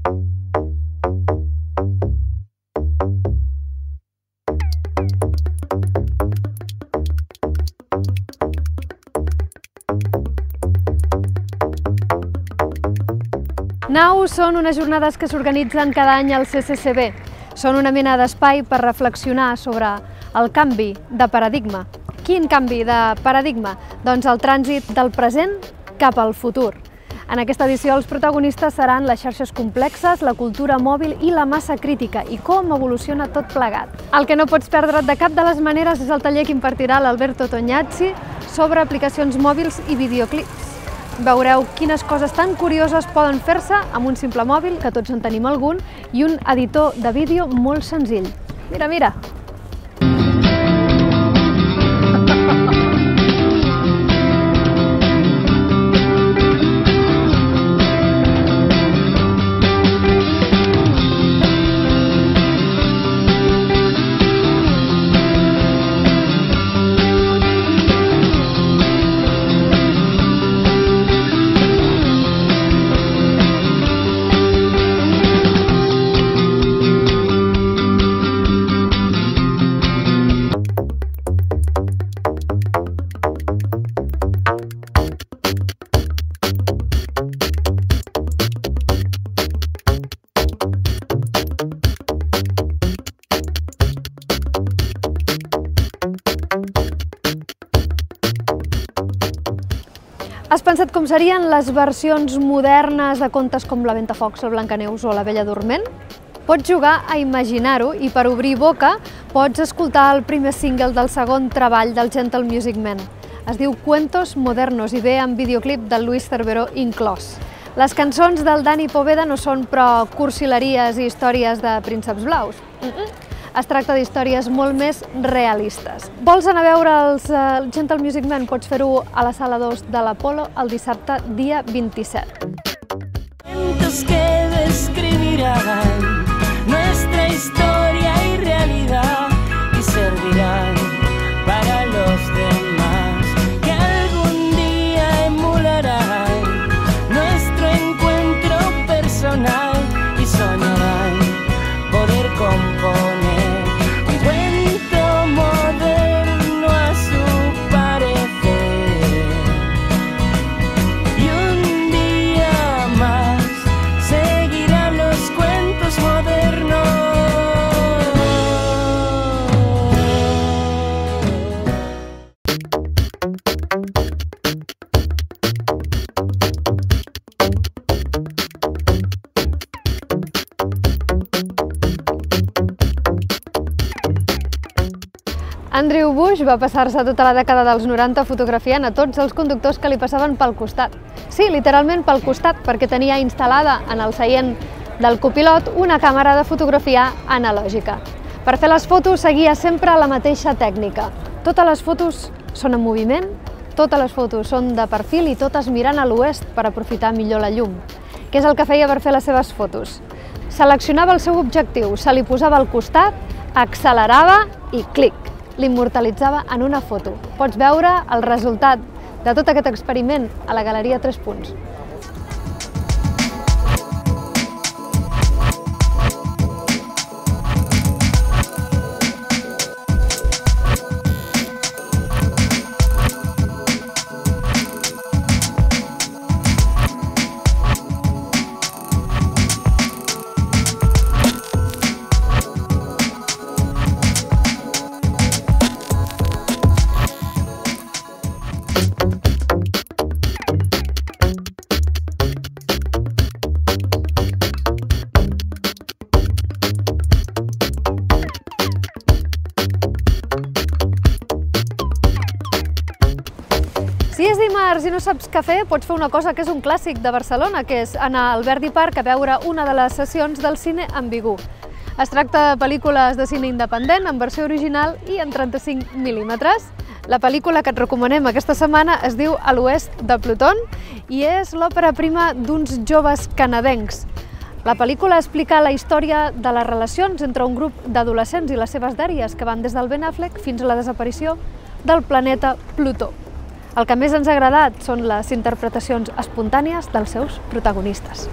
Now són unes jornades que s'organitzen cada any al CCCB. Són una mena d'espai per reflexionar sobre el canvi de paradigma. Quin canvi de paradigma? Doncs el trànsit del present cap al futur. En aquesta edició els protagonistes seran les xarxes complexes, la cultura mòbil i la massa crítica i com evoluciona tot plegat. El que no pots perdre't de cap de les maneres és el taller que impartirà l'Alberto Tognazzi sobre aplicacions mòbils i videoclips. Veureu quines coses tan curioses poden fer-se amb un simple mòbil, que tots en tenim algun, i un editor de vídeo molt senzill. Mira, mira! Has pensat com serien les versions modernes de contes com La Ventafocs, el Blancaneus o La Bella Dorment? Pots jugar a imaginar-ho i per obrir boca pots escoltar el primer single del segon treball del Gentle Music Man. Es diu Cuentos Modernos i ve amb videoclip del Luis Cerveró inclòs. Les cançons del Dani Poveda no són però cursileries i històries de prínceps blaus. Es tracta d'històries molt més realistes. Vols anar a veure els Gentle Music Man? Pots fer-ho a la sala 2 de l'Apolo el dissabte, dia 27. Cuentos que describirán nuestra historia y realidad y servirán para los demás que algún día emularán nuestro encuentro personal y soñarán poder componer Andrew Bush va passar-se tota la dècada dels 90 fotografiant a tots els conductors que li passaven pel costat. Sí, literalment pel costat, perquè tenia instal·lada en el seient del copilot una càmera de fotografia analògica. Per fer les fotos seguia sempre la mateixa tècnica. Totes les fotos són en moviment, totes les fotos són de perfil i totes mirant a l'oest per aprofitar millor la llum. Què és el que feia per fer les seves fotos? Seleccionava el seu objectiu, se li posava al costat, accelerava i clic! L'immortalitzava en una foto. Pots veure el resultat de tot aquest experiment a la Galeria 3 Punts. Si és dimarts i no saps què fer, pots fer una cosa que és un clàssic de Barcelona, que és anar al Verdi Park a veure una de les sessions del cine ambigu. Es tracta de pel·lícules de cine independent, en versió original i en 35 mil·límetres. La pel·lícula que et recomanem aquesta setmana es diu A l'oest de Pluton i és l'òpera prima d'uns joves canadencs. La pel·lícula explica la història de les relacions entre un grup d'adolescents i les seves dèries que van des del Ben Affleck fins a la desaparició del planeta Plutó. El que més ens ha agradat són les interpretacions espontànies dels seus protagonistes.